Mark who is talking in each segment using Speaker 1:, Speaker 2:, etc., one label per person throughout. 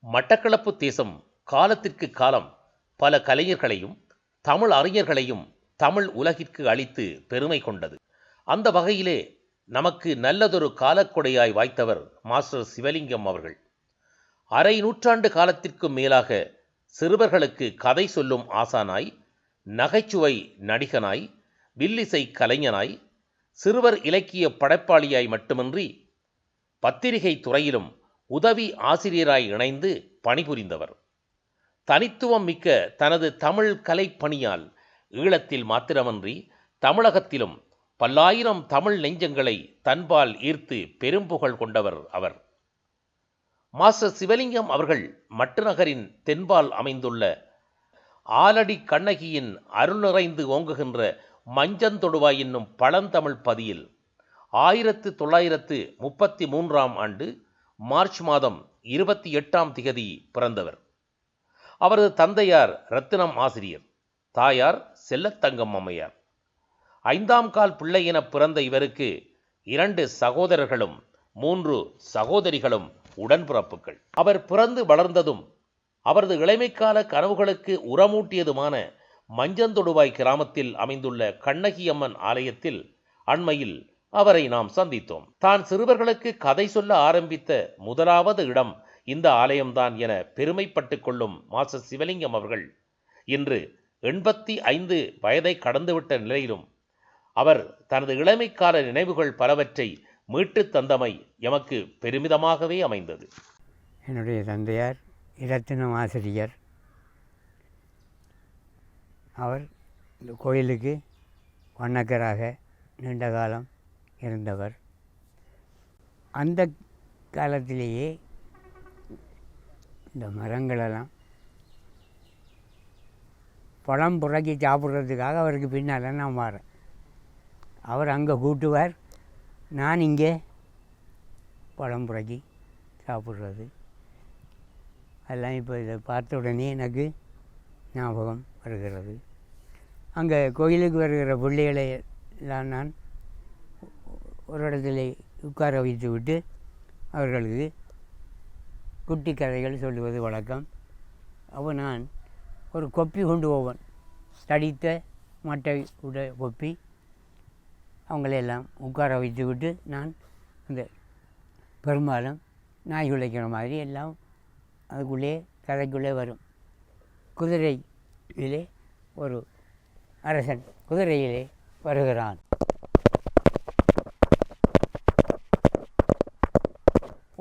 Speaker 1: மட்டக்களப்பு தேசம் காலத்திற்கு காலம் பல கலைஞர்களையும் தமிழ் அறிஞர்களையும் தமிழ் உலகிற்கு அளித்து பெருமை கொண்டது. அந்த வகையிலே நமக்கு நல்லதொரு காலக்கொடையாய் வாய்த்தவர் மாஸ்டர் சிவலிங்கம் அவர்கள். அரை நூற்றாண்டு காலத்திற்கும் மேலாக சிறுவர்களுக்கு கதை சொல்லும் ஆசானாய், நகைச்சுவை நடிகனாய், வில்லிசை கலைஞனாய், சிறுவர் இலக்கிய படைப்பாளியாய் மட்டுமின்றி பத்திரிகை துறையிலும் உதவி ஆசிரியராய் இணைந்து பணிபுரிந்தவர். தனித்துவம் மிக்க தனது தமிழ் கலைப்பணியால் ஈழத்தில் மாத்திரமன்றி தமிழகத்திலும் பல்லாயிரம் தமிழ் நெஞ்சங்களை தன்பால் ஈர்த்து பெரும்புகழ் கொண்டவர் அவர். மாஸ்டர் சிவலிங்கம் அவர்கள் மட்டுநகரின் தென்பால் அமைந்துள்ள ஆலடி கண்ணகியின் அருள் நிறைந்து ஓங்குகின்ற மஞ்சந்தொடுவாய் என்னும் பழந்தமிழ் பதியில் 1933ஆம் ஆண்டு மார்ச் மாதம் 28ஆம் திகதி பிறந்தவர். அவரது தந்தையார் ரத்தினம் ஆசிரியர், தாயார் செல்லத்தங்கம் அம்மையார். 5ஆம் கால் பிள்ளை என பிறந்த இவருக்கு 2 சகோதரர்களும் 3 சகோதரிகளும் உடன்பிறப்புகள். அவர் பிறந்து வளர்ந்ததும் அவரது இளமைக்கால கனவுகளுக்கு உரமூட்டியதுமான மஞ்சந்தொடுவாய் கிராமத்தில் அமைந்துள்ள கண்ணகியம்மன் ஆலயத்தில் அண்மையில் அவரை நாம் சந்தித்தோம். தான் சிறுவர்களுக்கு கதை சொல்ல ஆரம்பித்த முதலாவது இடம் இந்த ஆலயம்தான் என பெருமைப்பட்டு கொள்ளும் மாஸ்டர் சிவலிங்கம் அவர்கள் இன்று 85 வயதை கடந்துவிட்ட நிலையிலும் அவர் தனது இளமைக்கால நினைவுகள் பலவற்றை மீட்டு தந்தமை எமக்கு பெருமிதமாகவே அமைந்தது.
Speaker 2: என்னுடைய தந்தையார் இரத்தினம் ஆசிரியர். அவர் இந்த கோயிலுக்கு வண்ணக்கராக நீண்ட காலம் இருந்தவர். அந்த காலத்திலேயே இந்த மரங்களெல்லாம் பழம் புறக்கி சாப்பிட்றதுக்காக அவருக்கு பின்னால் நான் வரேன். அவர் அங்கே கூட்டுவார், நான் இங்கே பழம் புறக்கி சாப்பிட்றது. அதெல்லாம் இப்போ இதை பார்த்த உடனே எனக்கு ஞாபகம் வருகிறது. அங்கே கோயிலுக்கு வருகிற பிள்ளைகளை எல்லாம் நான் ஒரு இடத்துல உட்கார வைத்து விட்டு அவர்களுக்கு குட்டி கதைகள் சொல்லுவது வழக்கம். அப்போ நான் ஒரு கொப்பி கொண்டு போவேன், தடித்த மட்டை உடைய கொப்பி. அவங்களையெல்லாம் உட்கார வைத்து விட்டு நான் அந்த பெரும்பாலும் நாய் குலைக்கிற மாதிரி எல்லாம் அதுக்குள்ளே கதைக்குள்ளே வரும். குதிரையிலே ஒரு அரசன் குதிரையிலே வருகிறான்.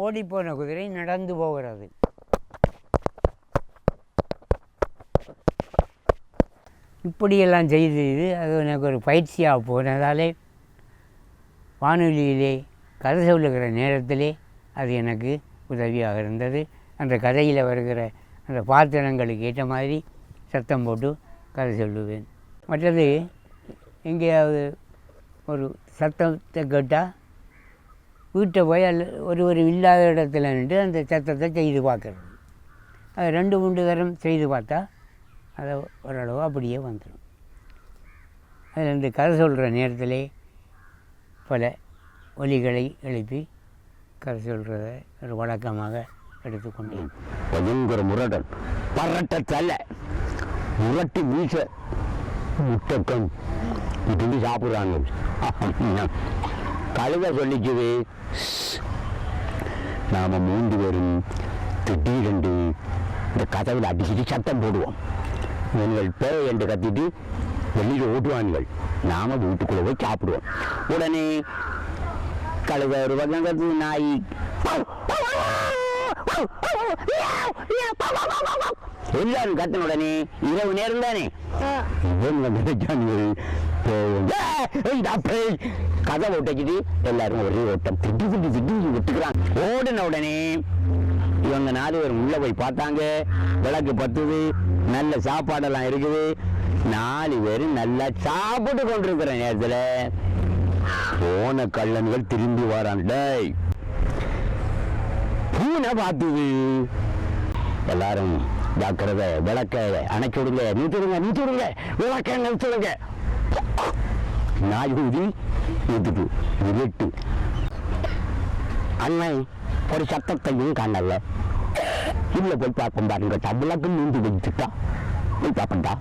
Speaker 2: ஓடிப்போன குதிரை நடந்து போகிறது. இப்படியெல்லாம் செய்து அது எனக்கு ஒரு பயிற்சியாக போனதாலே வானொலியிலே கதை சொல்லுகிற நேரத்திலே அது எனக்கு உதவியாக இருந்தது. அந்த கதையில் வருகிற அந்த பாத்திரங்களுக்கு ஏற்ற மாதிரி சத்தம் போட்டு கதை சொல்லுவேன். மற்றது எங்கேயாவது ஒரு சத்தத்தை கேட்டால் வீட்டை போய் ஒரு இல்லாத இடத்துல நின்று அந்த சத்தத்தை செய்து பார்க்குறது. அது 2-3 தரம் செய்து பார்த்தா அதை ஓரளவு அப்படியே வந்துடும். அதில் இந்த கதை சொல்கிற நேரத்திலே பல ஒலிகளை எழுப்பி கதை சொல்கிறத ஒரு வழக்கமாக எடுத்துக்கொண்டேன்.
Speaker 3: பயங்கர முரடன், பரட்ட தலை, முரட்டி மீச, முட்டக்கம் இப்படி சாப்பிட்றாங்க. கழுத சொல்லிக்குது, நாம் 3 பேரும் திடீரென்று இந்த கதவில் அடிச்சுட்டு சத்தம் போடுவோம். நீங்கள் பேரை என்று கத்திட்டு வெளியில் ஓட்டுவான்கள், நாம் வீட்டுக்குள்ளே போய் சாப்பிடுவோம். உடனே கழுத ஒரு பக்கம் கத்து, நாய் எல்லாரும் கத்தின உடனே இரவு நேரம் தானே கதை ஓட்டிக்கிட்டு எல்லாரும் ஒரே ஓட்டம் திட்டி விட்டுக்கிறாங்க. ஓடின உடனே இவங்க 4 பேர் உள்ள போய் பார்த்தாங்க. விளக்கு பத்துது, நல்ல சாப்பாடெல்லாம் இருக்குது. 4 பேர் நல்லா சாப்பிட்டு கொண்டிருக்கிற நேரத்தில் போன கள்ளன்கள் திரும்பி வரான். டேய் பூனை பார்த்துது. எல்லாரும் ஜாக்கிரதை, விளக்க அணைச்சி விடுங்க, நீத்துடுங்க, விளக்க நிறுத்துடுங்க. நாய் ஊதி நீத்துட்டு இருட்டு. அண்ணன் ஒரு சத்தத்தையும் காணல. இல்லை போய் பார்ப்போம் பாருங்க டபுளாக்கு நீந்து வச்சுட்டா போய் பார்ப்பண்டா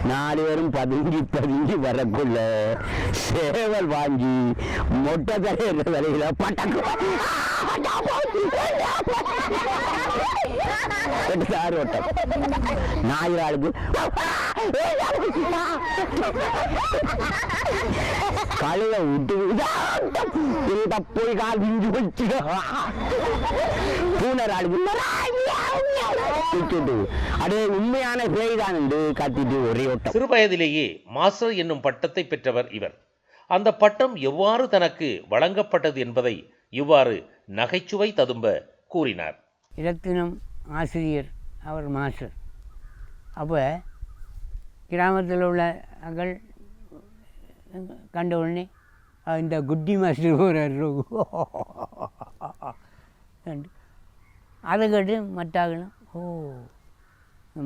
Speaker 3: 4 பேரும் பதுங்கி வரக்குள்ள சேவல் வாங்கி மொட்டை தலையிற தலையில பட்டாக்கு ஓட்டம் ஞாயிறாளுக்கு கலைய விட்டு போய் கால் விஞ்சு வச்சு பூனராளுக்கு அடே உண்மையான பேய்தான் என்று காத்திட்டு ஒரே ஓட்டம்.
Speaker 1: சிறுவயதிலேயே மாஸ்டர் என்னும் பட்டத்தை பெற்றவர் இவர். அந்த பட்டம் எவ்வாறு தனக்கு வழங்கப்பட்டது என்பதை இவ்வாறு நகைச்சுவை ததும்ப கூறினார்.
Speaker 2: இலத்தினம் ஆசிரியர் அவர் மாஸ்டர். அப்போ கிராமத்தில் உள்ள அங்கள் கண்ட உடனே இந்த குட்டி மாஸ்டர் போகிறார் அதை கேட்டு மட்டாகணும். ஓ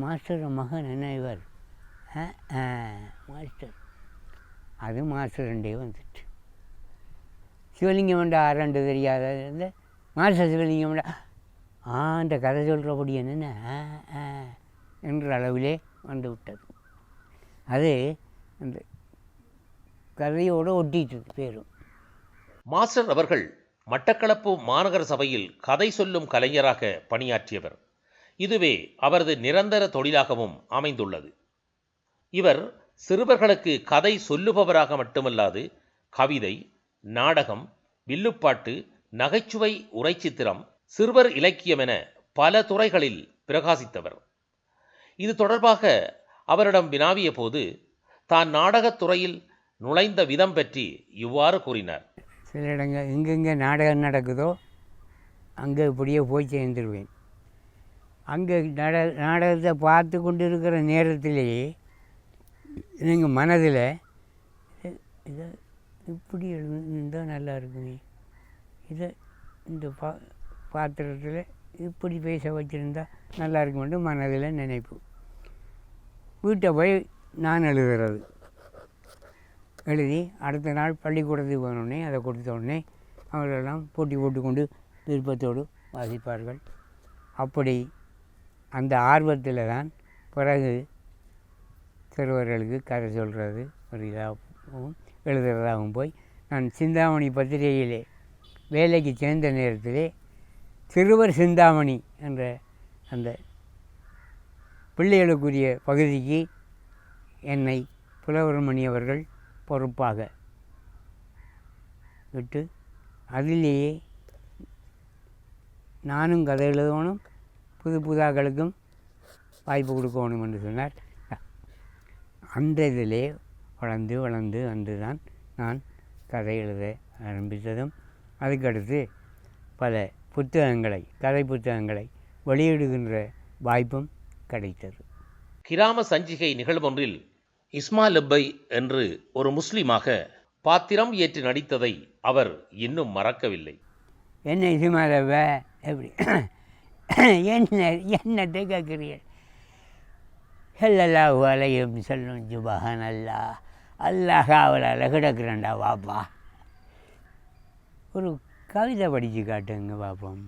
Speaker 2: மாஸ்டர் மகன் என்ன இவர் மாஸ்டர். அது மாஸ்டர் ரெண்டே வந்துட்டு. சிவலிங்கம் வேண்டா ஆறாண்டு தெரியாத இந்த மாஸ்டர் சிவலிங்கம் வேண்டா அந்த கதை சொல்கிறபடி என்னென்ன என்ற அளவிலே வந்து விட்டது. அது அந்த கதையோடு ஒட்டிட்டது பேரும்.
Speaker 1: மாஸ்டர் அவர்கள் மட்டக்களப்பு மாநகர சபையில் கதை சொல்லும் கலைஞராக பணியாற்றியவர். இதுவே அவரது நிரந்தர தொழிலாகவும் அமைந்துள்ளது. இவர் சிறுவர்களுக்கு கதை சொல்லுபவராக மட்டுமல்லாது கவிதை, நாடகம், வில்லுப்பாட்டு, நகைச்சுவை, உரைச்சித்திரம், சிறுவர் இலக்கியம் என பல துறைகளில் பிரகாசித்தவர். இது தொடர்பாக அவரிடம் வினாவிய போது தான் நாடகத் துறையில் நுழைந்த விதம் பற்றி இவ்வாறு கூறினார்.
Speaker 2: சில இடங்கள் எங்கெங்கே நாடகம் நடக்குதோ அங்கே இப்படியே போய் சேர்ந்துருவேன். அங்கே நாடகத்தை பார்த்து கொண்டு இருக்கிற நேரத்திலேயே எங்கள் மனதில் இதை இப்படி எழுந்தால் நல்லா இருக்குமே, இதை இந்த பாத்திரத்தில் இப்படி பேச வச்சுருந்தா நல்லா இருக்குமென்று மனதில் நினைப்பு. வீட்டை போய் நான் எழுதுறது. எழுதி அடுத்த நாள் பள்ளிக்கூடத்துக்கு போனோடனே அதை கொடுத்த உடனே அவர்களெல்லாம் போட்டி போட்டுக்கொண்டு விருப்பத்தோடு வாசிப்பார்கள். அப்படி அந்த ஆர்வத்தில் தான் பிறகு சிறுவர்களுக்கு கதை சொல்கிறது ஒரு இதாகவும் எழுதுறதாகவும் போய் நான் சிந்தாமணி பத்திரிகையிலே வேலைக்கு சேர்ந்த நேரத்திலே சிறுவர் சிந்தாமணி என்ற அந்த பிள்ளைகளுக்குரிய பகுதிக்கு என்னை புலவர்மணி அவர்கள் பொறுப்பாக விட்டு அதிலேயே நானும் கதை எழுதணும், புதுதாக்களுக்கும் வாய்ப்பு கொடுக்கணும் என்று சொன்னார். அந்த இதிலே வளர்ந்து வந்து தான் நான் கதை எழுத ஆரம்பித்ததும் அதுக்கடுத்து பல புத்தகங்களை கதை புத்தகங்களை வெளியிடுகின்ற வாய்ப்பும் கிடைத்தது.
Speaker 1: கிராம சஞ்சிகை நிகழ்வொன்றில் இஸ்மாலெப்பை என்று ஒரு முஸ்லீமாக பாத்திரம் ஏற்று நடித்ததை அவர் இன்னும் மறக்கவில்லை.
Speaker 2: என்ன இஸ்மாலெப்பை எப்படி என்னத்தை கேட்குறீர்கள்? ஸல்லல்லாஹு அலைஹி வஸல்லம் சுப்ஹானல்லா, அல்லாஹ் அவளால் கிடக்குறேன்டா வாப்பா. ஒரு கவிதை படித்து காட்டுங்க பார்ப்போம்.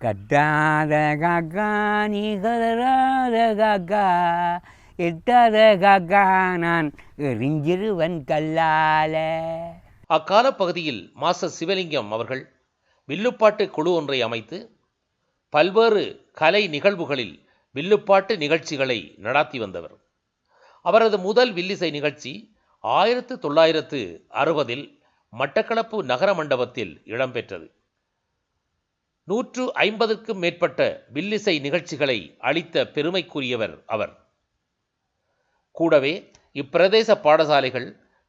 Speaker 2: கட்டாத காக்கா நீ கதறாத காக்கா, எட்டாத காக்கா நான் எறிஞ்சிருவன் கல்லால.
Speaker 1: அக்கால பகுதியில் மாஸ்டர் சிவலிங்கம் அவர்கள் வில்லுப்பாட்டு குழு ஒன்றை அமைத்து பல்வேறு கலை நிகழ்வுகளில் வில்லுப்பாட்டு நிகழ்ச்சிகளை நடாத்தி வந்தவர். அவரது முதல் வில்லிசை நிகழ்ச்சி 1960 மட்டக்களப்பு நகர மண்டபத்தில் இடம்பெற்றது. 150க்கும் மேற்பட்ட வில்லிசை நிகழ்ச்சிகளை அளித்த பெருமைக்குரியவர் அவர். கூடவே இப்பிரதேச பாடசாலைகள்,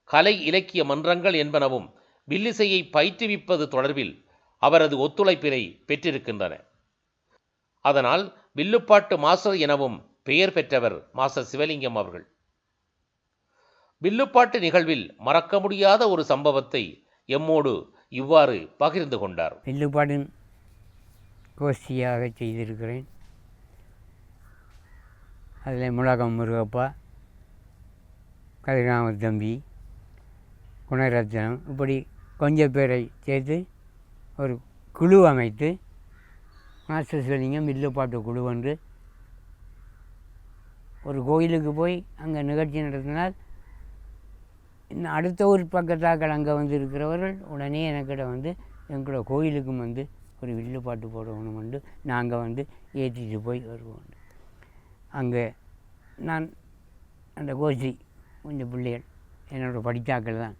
Speaker 1: கலை இலக்கிய மன்றங்கள் என்பனவும் வில்லிசையை பயிற்றுவிப்பது தொடர்பில் அவரது ஒத்துழைப்பினை பெற்றிருக்கின்றன. அதனால் வில்லுப்பாட்டு மாஸ்டர் எனவும் பெயர் பெற்றவர் மாஸ்டர் சிவலிங்கம் அவர்கள். வில்லுப்பாட்டு நிகழ்வில் மறக்க முடியாத ஒரு சம்பவத்தை எம்மோடு இவ்வாறு பகிர்ந்து கொண்டார்.
Speaker 2: வில்லுப்பாட்டின் கோஷ்டியாக செய்திருக்கிறேன். அதில் முழக்கம் முருகப்பா, கதிராம தம்பி, குணரத்னம் இப்படி கொஞ்சம் பேரை சேர்த்து ஒரு குழு அமைத்து மாஸ்டர் சிவலிங்கம் வில்லுப்பாட்டு குழு ஒன்று ஒரு கோயிலுக்கு போய் அங்கே நிகழ்ச்சி நடத்தினால் இன்னும் அடுத்த ஊர் பக்கத்தாக்கள் அங்கே வந்து இருக்கிறவர்கள் உடனே எனக்கிட்ட வந்து எங்களோட கோயிலுக்கும் வந்து ஒரு வில்லுப்பாட்டு போடணுமெண்டு நாங்கள் வந்து ஏற்றிட்டு போய் வருவோம். அங்கே நான் அந்த கோஷ்டி கொஞ்சம் பிள்ளைகள் என்னோடய படித்தாக்கள் தான்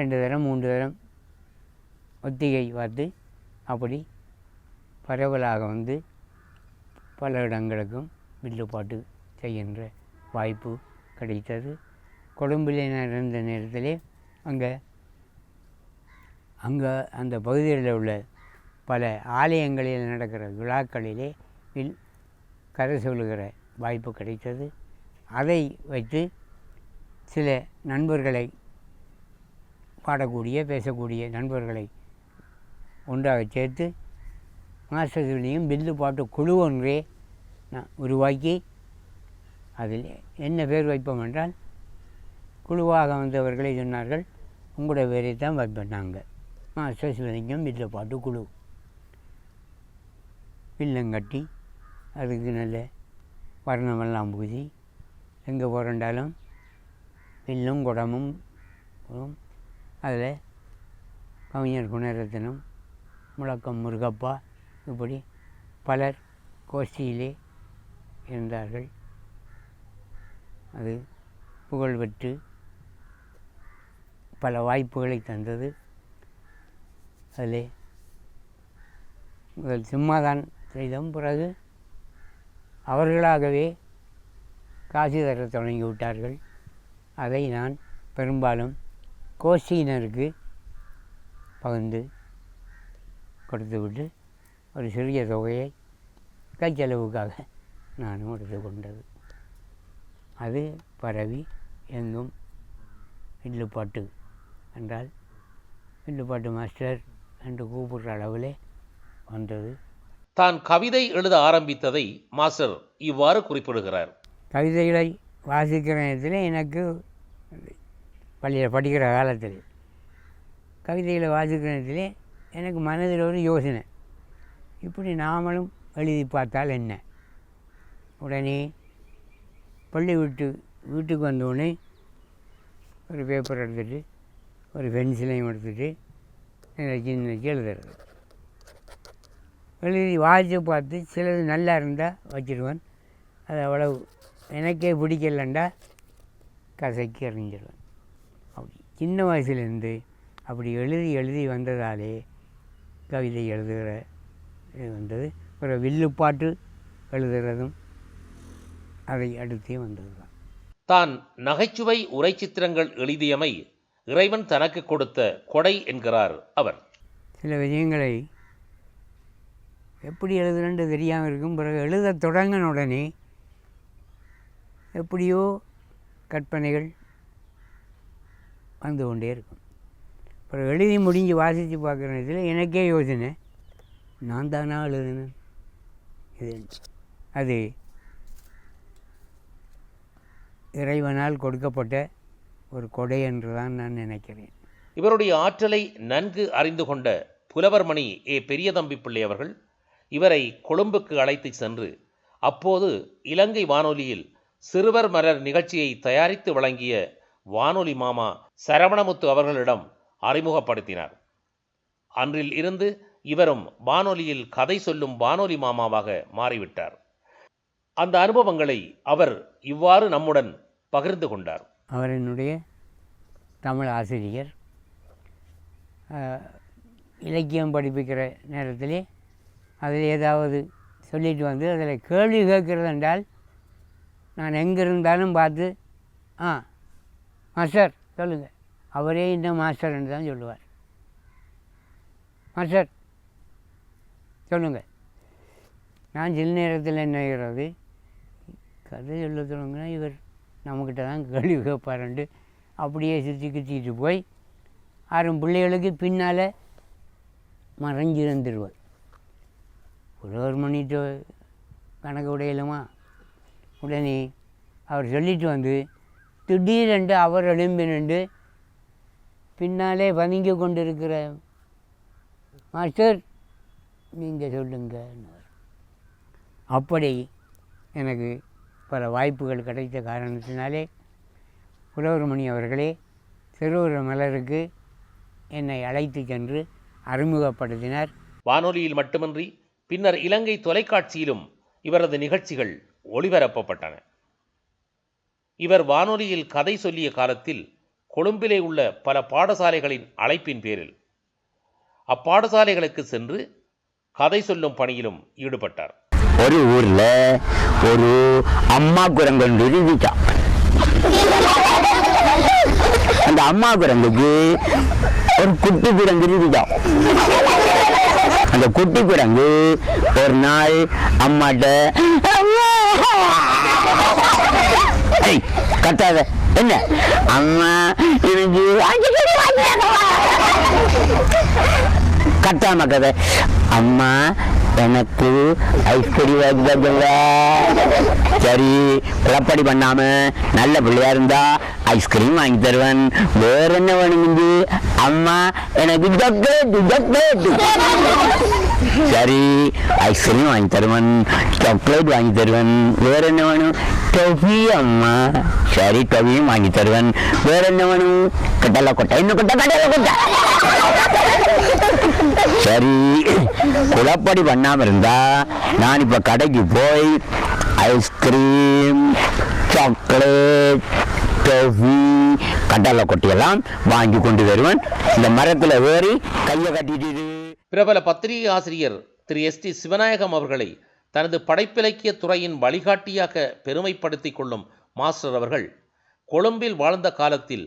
Speaker 2: 2 தரம் 3 தரம் ஒத்திகை பார்த்து அப்படி பரவலாக வந்து பல இடங்களுக்கும் வில்லுப்பாட்டு செய்கின்ற வாய்ப்பு கிடைத்தது. கொழும்பில் நான் இருந்த நேரத்திலே அங்கே அந்த பகுதியில் உள்ள பல ஆலயங்களில் நடக்கிற விழாக்களிலே கதை சொல்லுகிற வாய்ப்பு கிடைத்தது. அதை வைத்து சில நண்பர்களை பாடக்கூடிய பேசக்கூடிய நண்பர்களை ஒன்றாக சேர்த்து மாஸ்டர் சிவலிங்கம் வில்லுப்பாட்டு குழு ஒன்றே நான் உருவாக்கி அதில் என்ன பேர் வைப்போம் என்றால் குழுவாக வந்தவர்களை சொன்னார்கள், உங்களோட பேரை தான் வைப்பேன் நாங்கள் மாஸ்டர் சிவலிங்கம் வில்லுப்பாட்டு குழு. வில்லங்கட்டி அதுக்கு நல்ல வர்ணமெல்லாம் பூசி எங்கே போகிறண்டாலும் வில்லும் குடமும் அதில் கவிஞர் குணரத்னம், முழக்கம் முருகப்பா, இப்படி பலர் கோஷ்டியிலே இருந்தார்கள். அது புகழ் பெற்று பல வாய்ப்புகளை தந்தது. அதில் முதல் சும்மாதான் செய்தோம். பிறகு அவர்களாகவே காசு தர தொடங்கி விட்டார்கள். அதை நான் பெரும்பாலும் கோஷ்டியினருக்கு பகிர்ந்து கொடுத்துவிட்டு ஒரு சிறிய தொகையை கைச்செலவுக்காக நானும் எடுத்து கொண்டது. அது பரவி எங்கும் வில்லுப்பாட்டு என்றால் வில்லுப்பாட்டு மாஸ்டர் என்று கூப்பிடுற அளவிலே வந்தது.
Speaker 1: தான் கவிதை எழுத ஆரம்பித்ததை மாஸ்டர் இவ்வாறு குறிப்பிடுகிறார்.
Speaker 2: கவிதைகளை வாசிக்கிற நேரத்தில் எனக்கு பள்ளியில் படிக்கிற காலத்தில் கவிதைகளை வாசிக்கிற நேரத்தில் எனக்கு மனதில் ஒரு யோசனை, இப்படி நாமளும் எழுதி பார்த்தால் என்ன. உடனே பள்ளி வீட்டுக்கு வந்தோடனே ஒரு பேப்பர் எடுத்துகிட்டு ஒரு பென்சிலையும் எடுத்துகிட்டு சின்ன எழுதுறது, எழுதி வாசித்து பார்த்து சிலது நல்லா இருந்தால் வச்சுருவேன். அது அவ்வளவு எனக்கே பிடிக்கலண்டா கசைக்கு எறிஞ்சிடுவேன். அப்படி சின்ன வயசுலேருந்து அப்படி எழுதி வந்ததாலே கவிதை எழுதுகிற இது வந்தது. ஒரு வில்லுப்பாட்டு எழுதுகிறதும் அதை அடுத்தே வந்தது தான்.
Speaker 1: தான் நகைச்சுவை உரை சித்திரங்கள் எழுதியமை இறைவன் தனக்கு கொடுத்த கொடை என்கிறார் அவர்.
Speaker 2: சில விஷயங்களை எப்படி எழுதுறேன்னு தெரியாமல் இருக்கும். பிறகு எழுத தொடங்கின உடனே எப்படியோ கற்பனைகள் வந்து கொண்டே இருக்கும். அப்புறம் எழுதி முடிஞ்சு வாசித்து பார்க்குற நேரத்தில் எனக்கே யோசனை, நான் தானா எழுதுனேன் இது. அது இறைவனால் கொடுக்கப்பட்ட ஒரு கொடை என்று தான் நான் நினைக்கிறேன்.
Speaker 1: இவருடைய ஆற்றலை நன்கு அறிந்து கொண்ட புலவர்மணி பெரியதம்பி பிள்ளை அவர்கள் இவரை கொழும்புக்கு அழைத்து சென்று அப்போது இலங்கை வானொலியில் சிறுவர் மலர் நிகழ்ச்சியை தயாரித்து வழங்கிய வானொலி மாமா சரவணமுத்து அவர்களிடம் அறிமுகப்படுத்தினார். அன்றில் இருந்து இவரும் வானொலியில் கதை சொல்லும் வானொலி மாமாவாக மாறிவிட்டார். அந்த அனுபவங்களை அவர் இவ்வாறு நம்முடன் பகிர்ந்து கொண்டார்.
Speaker 2: அவர் என்னுடைய தமிழ் ஆசிரியர். இலக்கியம் படிப்பிக்கிற நேரத்திலே அதில் ஏதாவது சொல்லிட்டு வந்து அதில் கேள்வி கேட்குறது என்றால் நான் எங்கே இருந்தாலும் பார்த்து மாஸ்டர் சொல்லுங்கள், அவரே இந்த மாஸ்டர் என்று தான் சொல்லுவார். மாஸ்டர் சொல்லுங்கள். நான் சில நேரத்தில் என்ன ஆகிறது, கதை சொல்ல தொடங்கினா இவர் நம்மக்கிட்ட தான் கேள்வி கேட்பாருண்டு அப்படியே சுற்றி கிச்சிட்டு போய் 6 பிள்ளைகளுக்கு பின்னால் மறைஞ்சிருந்துடுவார். ஒரு மணிட்டு கணக்கு உடையலுமா. உடனே அவர் சொல்லிட்டு வந்து திடீரென்று அவர் எழும்பி நின்று பின்னாலே பதுங்கி கொண்டிருக்கிற மாஸ்டர் நீங்கள் சொல்லுங்க. அப்படி எனக்கு பல வாய்ப்புகள் கிடைத்த காரணத்தினாலே புலவர்மணி அவர்களே திருவுருவ மலருக்கு என்னை அழைத்து சென்று அறிமுகப்படுத்தினார்.
Speaker 1: வானொலியில் மட்டுமின்றி பின்னர் இலங்கை தொலைக்காட்சியிலும் இவரது நிகழ்ச்சிகள் ஒளிபரப்பப்பட்டன. இவர் வானொலியில் கதை சொல்லிய காலத்தில் கொழும்பிலே உள்ள பல பாடசாலைகளின் அழைப்பின் பேரில் அப்பாடசாலைகளுக்கு சென்று கதை சொல்லும் பணியிலும் ஈடுபட்டார்.
Speaker 3: ஒரு ஊர்ல ஒரு அம்மா குரங்கு இருந்துச்சா. அந்த அம்மா குரங்குக்கு ஒரு குட்டி குரங்கு இருந்துச்சா. அந்த குட்டி குரங்கு ஒரு நாள் அம்மாட்ட கத்தாத என்ன அம்மா எனக்கு கத்தாம கதை அம்மா எனக்கு ஐஸ்கிரீம் வாங்கி. சரி குழப்படி பண்ணாம நல்ல பிள்ளையா இருந்தா ஐஸ்கிரீம் வாங்கி தருவன். வேற என்ன வேணுங்க அம்மா எனக்கு சாக்லேட். சரி ஐஸ்கிரீம் வாங்கி தருவன், சாக்லேட் வாங்கி தருவன். வேற என்ன வேணும் டொஃபி அம்மா. சரி டொஃபியும் வாங்கி தருவன். வேற என்ன வேணும் கடலை கொட்டை. இன்னும் கொட்டை கடலை கொட்டை. சரி குழப்படி பண்ணாம இருந்தா நான் இப்ப கடைக்கு போய் ஐஸ்கிரீம், சாக்லேட், டொஃபி, கடலை கொட்டையெல்லாம் வாங்கி கொண்டு வருவேன். இந்த மரத்துல ஏறி கையை கட்டிட்டு.
Speaker 1: பிரபல பத்திரிகை ஆசிரியர் திரு எஸ்.டி. சிவநாயகம் அவர்களை தனது படைப்பிலக்கிய துறையின் வழிகாட்டியாக பெருமைப்படுத்திக் கொள்ளும் மாஸ்டர் அவர்கள் கொழும்பில் வாழ்ந்த காலத்தில்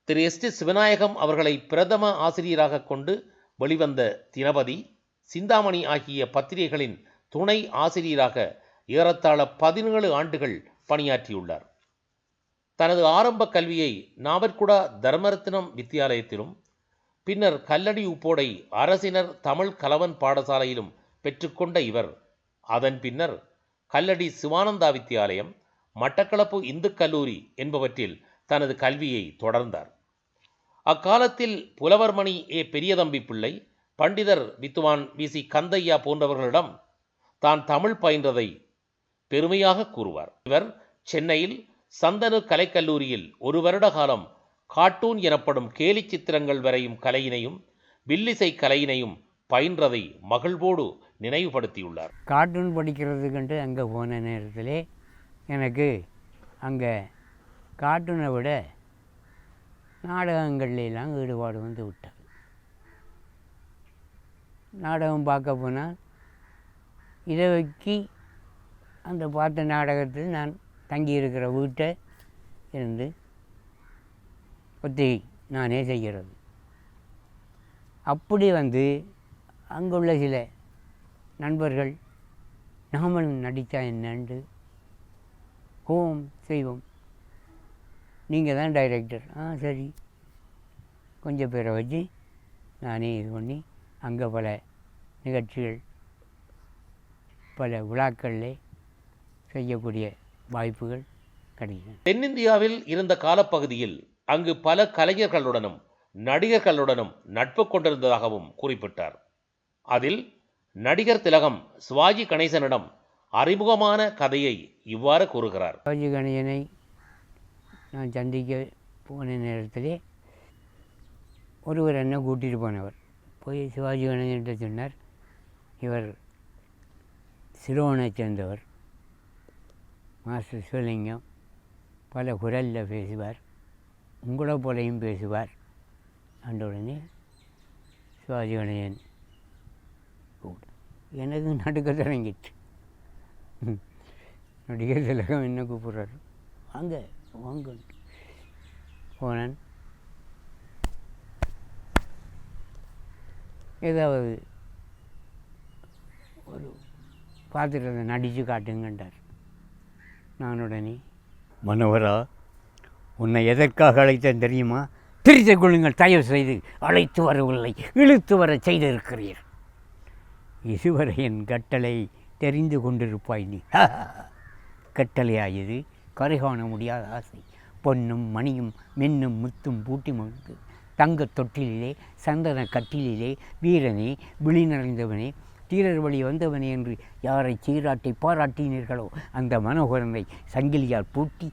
Speaker 1: திரு எஸ்.டி. சிவநாயகம் அவர்களை பிரதம ஆசிரியராக கொண்டு வெளிவந்த தினபதி, சிந்தாமணி ஆகிய பத்திரிகைகளின் துணை ஆசிரியராக ஏறத்தாழ 17 ஆண்டுகள் பணியாற்றியுள்ளார். தனது ஆரம்ப கல்வியை நாவற்குடா தர்மரத்னம் வித்தியாலயத்திலும் பின்னர் கல்லடி உப்போடை அரசினர் தமிழ் கலவன் பாடசாலையிலும் பெற்றுக்கொண்ட இவர் அதன் பின்னர் கல்லடி சிவானந்தா வித்தியாலயம், மட்டக்களப்பு இந்து கல்லூரி என்பவற்றில் தனது கல்வியை தொடர்ந்தார். அக்காலத்தில் புலவர்மணி ஏ. பெரியதம்பி பிள்ளை, பண்டிதர் வித்துவான் வி.சி. கந்தையா போன்றவர்களிடம் தான் தமிழ் பயின்றதை பெருமையாக கூறுவார். இவர் சென்னையில் சந்தனு கலைக்கல்லூரியில் 1 வருட காலம் கார்ட்டூன் எனப்படும் கேலி சித்திரங்கள் வரையும் கலையினையும் வில்லிசை கலையினையும் பயின்றதை மகிழ்வோடு நினைவுபடுத்தியுள்ளார்.
Speaker 2: கார்ட்டூன் படிக்கிறதுக்குன்ட்டு அங்கே போன நேரத்திலே எனக்கு அங்கே கார்ட்டூனை விட நாடகங்கள்லாம் ஈடுபாடு வந்து விட்டது. நாடகம் பார்க்க போனால் இதை வைக்கி அந்த பார்த்த நாடகத்தில் நான் தங்கியிருக்கிற வீட்டை இருந்து ஒத்திகை நானே செய்கிறது. அப்படி வந்து அங்குள்ள சில நண்பர்கள் நாமளும் நடித்தா என்னண்டு செய்வோம், நீங்கள் தான் டைரக்டர். சரி கொஞ்சம் பேரை வச்சு நானே இது பண்ணி அங்கே பல நிகழ்ச்சிகள் பல விழாக்களில் செய்யக்கூடிய வாய்ப்புகள் கிடைக்கும்.
Speaker 1: தென்னிந்தியாவில் இருந்த காலப்பகுதியில் அங்கு பல கலைஞர்களுடனும் நடிகர்களுடனும் நட்பு கொண்டிருந்ததாகவும் குறிப்பிட்டார். அதில் நடிகர் திலகம் சிவாஜி கணேசனிடம் அறிமுகமான கதையை இவ்வாறு கூறுகிறார்.
Speaker 2: சிவாஜி கணேசனை நான் சந்திக்க போன நேரத்திலே ஒருவர் என்ன கூட்டிகிட்டு போனவர் போய் சிவாஜி கணேசன்கிட்ட சொன்னார், இவர் சிரோனை சேர்ந்தவர், மாஸ்டர் சிவலிங்கம், பல குரலில் பேசுவார், உங்களை போலையும் பேசுவார். அந்த உடனே சிவாஜி கணேசன் எனக்கு நடுக்க தொடங்கிட்டு, நடிகர் திலகம் என்ன கூப்பிட்றாரு, வாங்க வாங்க போனேன். ஏதாவது ஒரு பாத்திரத்தை நடித்து காட்டுங்கன்றார். நான் உடனே, மனோகரா உன்னை எதற்காக அழைத்தேன் தெரியுமா? பிரித்து கொள்ளுங்கள், தயவு செய்து அழைத்து வரவில்லை, இழுத்து வர செய்திருக்கிறீர். இதுவரை என் கட்டளை தெரிந்து கொண்டிருப்பாய் நீ. கட்டளையாயது கரை காண முடியாத ஆசை, பொன்னும் மணியும் மின்னும் முத்தும் பூட்டி முழுக்கு தங்க தொட்டிலே சந்தன கட்டிலே வீரனே விழி நிறைந்தவனே தீரர் வழி வந்தவனே என்று யாரை சீராட்டி பாராட்டினீர்களோ அந்த மனோகரனை சங்கிலியால் பூட்டி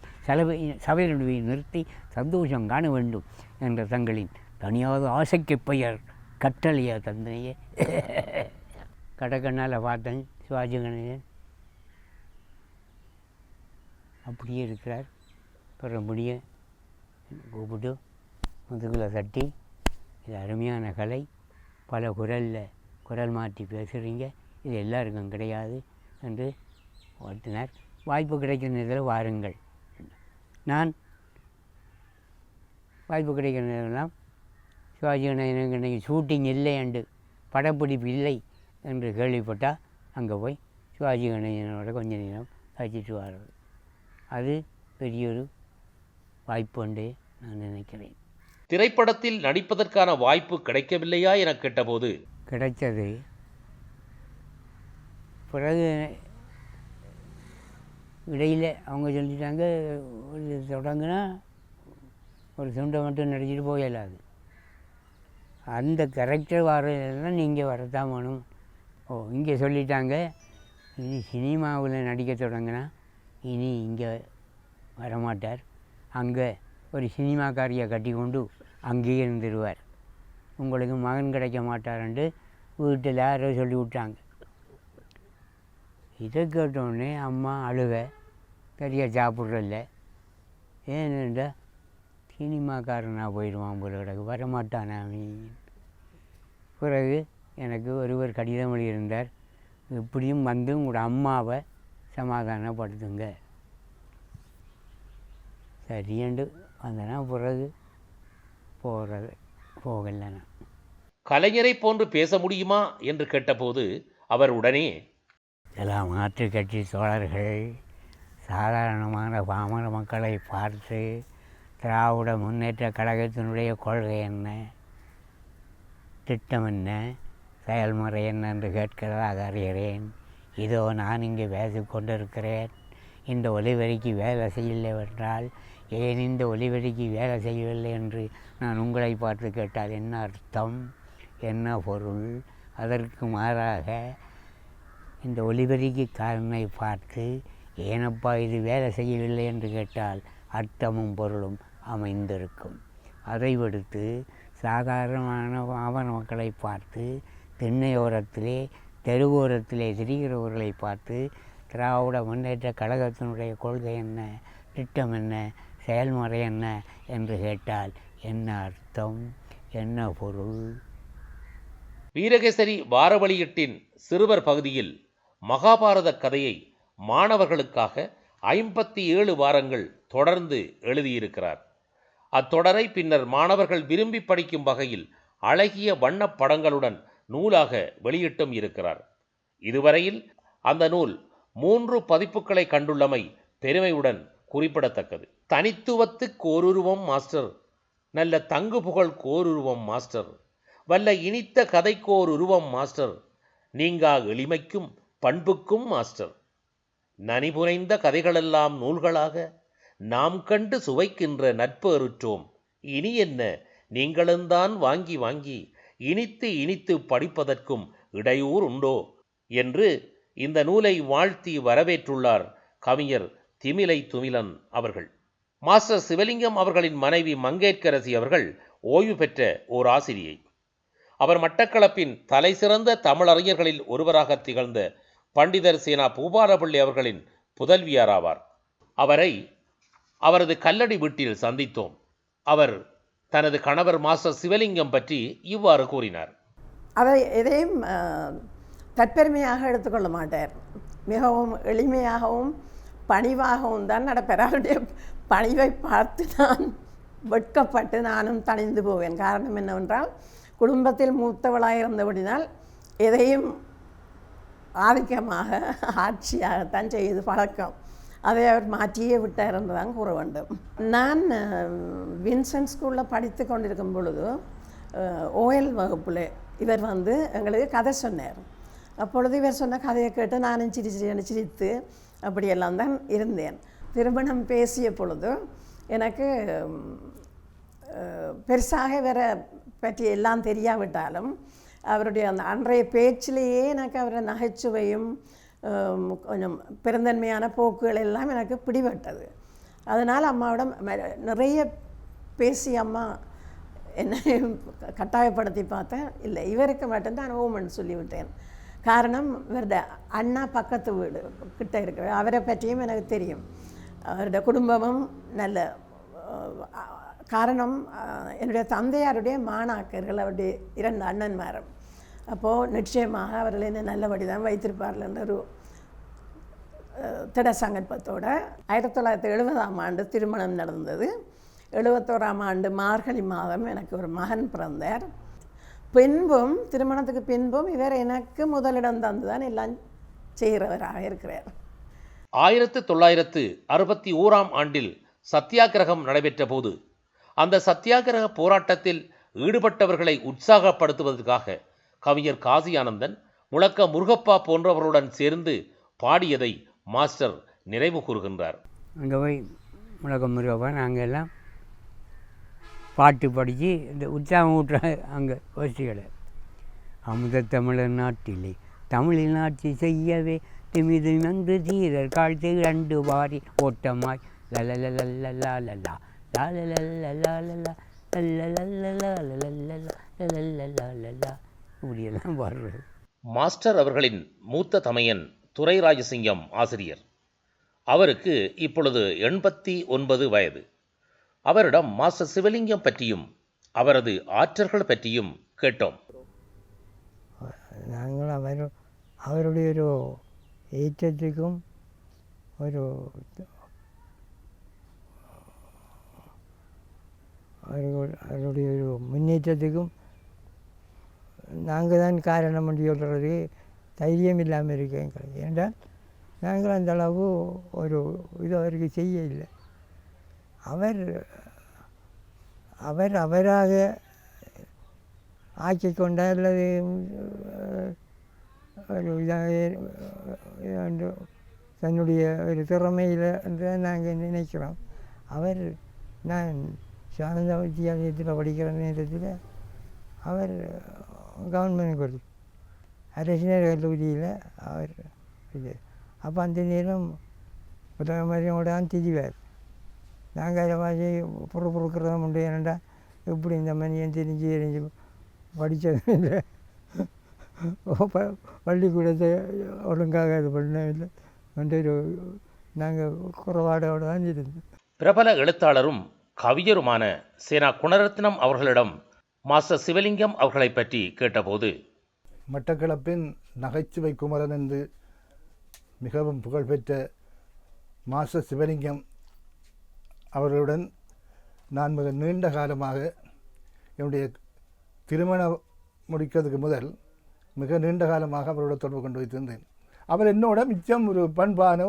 Speaker 2: சபை நடுவே நிறுத்தி சந்தோஷம் காண வேண்டும் என்ற தங்களின் தனியாத ஆசைக்கு பெயர் கட்டளையா தந்தனையே. கடக்கண்ணால் பார்த்தேன் சிவாஜி கணேசன் அப்படியே இருக்கிறார். பிற முடிய கூப்பிட்டு முதுகில் தட்டி, இது அருமையான கலை, பல குரல் மாற்றி பேசுகிறீங்க, இது எல்லாருக்கும் கிடையாது என்று வாழ்த்தினார். வாய்ப்பு கிடைக்கிற நேரத்தில் வாருங்கள். நான் வாய்ப்பு கிடைக்கிற நேரம்லாம் சிவாஜி கணேசனுக்கு ஷூட்டிங் இல்லை என்று படப்பிடிப்பு இல்லை என்று கேள்விப்பட்டால் அங்கே போய் சிவாஜி கணேசனோட கொஞ்ச நேரம் கழிச்சிட்டு வர்றது, அது பெரியொரு வாய்ப்பு என்று நான் நினைக்கிறேன்.
Speaker 1: திரைப்படத்தில் நடிப்பதற்கான வாய்ப்பு கிடைக்கவில்லையா என கேட்டபோது,
Speaker 2: கிடைத்தது. பிறகு இடையில் அவங்க சொல்லிட்டாங்க, ஒரு தொடங்குனா ஒரு துண்டை மட்டும் நடிச்சிட்டு போயிடலாது, அந்த கேரக்டர் வரலாம் நீங்கள் வரத்தான் வேணும். இங்கே சொல்லிட்டாங்க, இனி சினிமாவில் நடிக்க தொடங்கினா இனி இங்கே வரமாட்டார், அங்கே ஒரு சினிமாக்காரியை கட்டி கொண்டு அங்கேயே இருந்துடுவார், உங்களுக்கு மகன் கிடைக்க மாட்டார்ன்ட்டு வீட்டில் யாரோ சொல்லி விட்டாங்க. இதை கேட்டோடனே அம்மா அழுக, சரியாக சாப்பிட்றதில்ல. ஏன்னுட்டா சினிமாக்காரனாக போயிடுவான் போல கிடக்கு, வரமாட்டானா அவன். பிறகு எனக்கு ஒருவர் கடிதம் எழுதியிருந்தார், இப்படியும் வந்து உங்களோட அம்மாவை சமாதானப்படுத்துங்க. சரியண்டு வந்தனா பிறகு போகலனா.
Speaker 1: கலைஞரை போன்று பேச முடியுமா என்று கேட்டபோது அவர் உடனே,
Speaker 2: சில மாற்றுக் கட்சி தோழர்கள் சாதாரணமான பாமர மக்களை பார்த்து திராவிட முன்னேற்ற கழகத்தினுடைய கொள்கை என்ன, திட்டம் என்ன, செயல்முறை என்ன என்று கேட்கிறதாக அறிகிறேன். இதோ நான் இங்கே பேசி கொண்டிருக்கிறேன். இந்த ஒலிவரிக்கு வேலை செய்யவில்லை என்றால் ஏன் இந்த ஒலிவரிக்கு வேலை செய்யவில்லை என்று நான் உங்களை பார்த்து கேட்டால் என்ன அர்த்தம், என்ன பொருள்? அதற்கு மாறாக இந்த ஒலிவரிக்கு காரனை பார்த்து ஏனப்பா இது வேலை செய்யவில்லை என்று கேட்டால் அர்த்தமும் பொருளும் அமைந்திருக்கும். அதை விடுத்து சாதாரணமான பாமர மக்களை பார்த்து, திண்ணையோரத்திலே தெருவோரத்திலே திரிகிறவர்களை பார்த்து திராவிட முன்னேற்ற கழகத்தினுடைய கொள்கை என்ன, திட்டம் என்ன, செயல்முறை என்ன என்று கேட்டால் என்ன அர்த்தம், என்ன பொருள்?
Speaker 1: வீரகேசரி வார வெளியீட்டின் சிறுவர் பகுதியில் மகாபாரத கதையை மாணவர்களுக்காக 57 வாரங்கள் தொடர்ந்து எழுதியிருக்கிறார். அத்தொடரை பின்னர் மாணவர்கள் விரும்பி படிக்கும் வகையில் அழகிய வண்ணப் படங்களுடன் நூலாக வெளியிட்டும் இருக்கிறார். இதுவரையில் அந்த நூல் 3 பதிப்புகளை கண்டுள்ளமை பெருமையுடன் குறிப்பிடத்தக்கது. தனித்துவத்துக்கு ஓருருவம் மாஸ்டர், நல்ல தங்கு புகழ் கோருருவம் மாஸ்டர், வல்ல இனித்த கதைக்கோர் உருவம் மாஸ்டர், நீங்கா எளிமைக்கும் பண்புக்கும் மாஸ்டர், நனிபுனைந்த கதைகளெல்லாம் நூல்களாக நாம் கண்டு சுவைக்கின்ற நட்பேறுற்றோம், இனி என்ன நீங்களும்தான் வாங்கி வாங்கி இனித்து இனித்து படிப்பதற்கும் இடையூறு உண்டோ என்று இந்த நூலை வாழ்த்தி வரவேற்றுள்ளார் கவிஞர் திமிலை துமிலன் அவர்கள். மாஸ்டர் சிவலிங்கம் அவர்களின் மனைவி மங்கேற்கரசி அவர்கள் ஓய்வு பெற்ற ஓர் ஆசிரியை. அவர் மட்டக்களப்பின் தலை சிறந்த தமிழறிஞர்களில் ஒருவராக திகழ்ந்த பண்டிதர் சேனா பூபாலப்பள்ளி அவர்களின் புதல்வியாராவார். அவரை அவரது கல்லடி வீட்டில் சந்தித்தோம். அவர் தனது கணவர் மாஸ்டர் சிவலிங்கம் பற்றி இவ்வாறு கூறினார்.
Speaker 4: அதை எதையும் தற்பெருமையாக எடுத்துக்கொள்ள மாட்டார். மிகவும் எளிமையாகவும் பணிவாகவும் தான் நடப்பார். அவருடைய பணிவை பார்த்து நான் வெட்கப்பட்டு நானும் தணிந்து போவேன். காரணம் என்னவென்றால், குடும்பத்தில் மூத்தவளாக இருந்தபடினால் எதையும் ஆதிக்கமாக ஆட்சியாகத்தான் செய்து பழக்கம். அதை அவர் மாற்றியே விட்டார் என்று தான் கூற வேண்டும். நான் வின்சென்ட் ஸ்கூலில் படித்து கொண்டிருக்கும் பொழுது ஓஎல் வகுப்பில் இவர் வந்து எங்களுக்கு கதை சொன்னார். அப்பொழுது இவர் சொன்ன கதையை கேட்டு நானும் சிரித்து அப்படியெல்லாம் தான் இருந்தேன். திருமணம் பேசிய பொழுது எனக்கு பெருசாக இவரை பற்றி எல்லாம் தெரியாவிட்டாலும் அவருடைய அந்த அன்றைய பேச்சிலேயே எனக்கு அவருடைய நகைச்சுவையும் கொஞ்சம் பெருந்தன்மையான போக்குகள் எல்லாம் எனக்கு பிடிபட்டது. அதனால் அம்மாவோட நிறைய பேசி அம்மா என்னை கட்டாயப்படுத்தி பார்த்தேன். இல்லை, இவருக்கு மட்டும்தான் ஓமன் சொல்லிவிட்டேன். காரணம் இவருடைய அண்ணா பக்கத்து வீடு கிட்ட இருக்கிற அவரை பற்றியும் எனக்கு தெரியும். அவருடைய குடும்பமும் நல்ல காரணம் என்னுடைய தந்தையாருடைய மாணாக்கர்கள் அவருடைய 2 அண்ணன்மாரும். அப்போது நிச்சயமாக அவர்கள் என்ன நல்லபடி தான் வைத்திருப்பார்கள் என்ற ஒரு திட சங்கல்பத்தோடு 1970ஆம் ஆண்டு திருமணம் நடந்தது. 71ஆம் ஆண்டு மார்கழி மாதம் எனக்கு ஒரு மகன் பிறந்தார். பின்பும் திருமணத்துக்கு பின்பும் இவர் எனக்கு முதலிடம் தந்துதான் எல்லாம் செய்கிறவராக இருக்கிறார்.
Speaker 1: 1961ஆம் ஆண்டில் சத்தியாகிரகம் நடைபெற்ற போது அந்த சத்தியாகிரக போராட்டத்தில் ஈடுபட்டவர்களை உற்சாகப்படுத்துவதற்காக கவிஞர் காசி ஆனந்தன், முழக்க முருகப்பா போன்றவர்களுடன் சேர்ந்து பாடியதை மாஸ்டர் நினைவு கூறுகின்றார்.
Speaker 2: அங்கே போய் முழக்க முருகப்பா நாங்கள் எல்லாம் பாட்டு படித்து இந்த உற்சாகம் ஊட்டுற அங்கே கோஷ்டிகளை அமுத தமிழர் நாட்டிலே தமிழில் ஆட்சி செய்யவே திமிது வந்து தீரர் காழ்த்து 2 வாரி ஓட்டமாய் லலலலலலா லலா லாலலலலலா லலலலலலா இப்படியெல்லாம் பாடுறது.
Speaker 1: மாஸ்டர் அவர்களின் மூத்த தமையன் துரை ராஜசிங்கம் ஆசிரியர். அவருக்கு இப்பொழுது 89 வயது. அவரிடம் மாஸ்டர் சிவலிங்கம் பற்றியும் அவரது ஆற்றல்கள் பற்றியும் கேட்டோம்.
Speaker 5: நாங்கள் அவருடைய ஒரு ஏற்றத்துக்கும் அவருடைய ஒரு முன்னேற்றத்துக்கும் நாங்கள் தான் காரணம் என்று சொல்கிறது தைரியம் இல்லாமல் இருக்கு எங்களுக்கு. ஏன்றால் நாங்கள் அந்த அளவு ஒரு இது அவருக்கு செய்ய இல்லை. அவராக ஆக்கி கொண்டார் அல்லது ஒரு இதாக தன்னுடைய ஒரு திறமையில் என்று நாங்கள் நினைக்கிறோம். நான் சானந்த வித்தியாலயத்தில் படிக்கிற நேரத்தில் அவர் கவர்மெண்ட் கல்லூரி அரசினர் கல்லூரியில் அவர் இது. அப்போ அந்த நேரம் புத்தகமரியோட தான் திரிவார். நாங்கள் அதை வாசி பொறுக்கிறதா உண்டு. ஏன்னாண்டா எப்படி இந்த மணியன் தெரிஞ்சு படித்தது இல்லை, பள்ளிக்கூடத்தை ஒழுங்காக இது பண்ணவில்லை என்று நாங்கள் குறைபாடோடு தான் இருந்தோம்.
Speaker 1: பிரபல எழுத்தாளரும் கவிஞருமான சேனா குணரத்னம் அவர்களிடம் மாஸ்டர் சிவலிங்கம் அவர்களை பற்றி கேட்டபோது,
Speaker 6: மட்டக்களப்பின் நகைச்சுவை குமரன் என்று மிகவும் புகழ்பெற்ற மாஸ்டர் சிவலிங்கம் அவர்களுடன் நான் மிக நீண்ட காலமாக என்னுடைய திருமணம் முடிக்கிறதுக்கு முதல் மிக நீண்ட காலமாக அவரோட தொடர்பு கொண்டு வைத்திருந்தேன். அவர் என்னோட மிச்சம் ஒரு பண்பான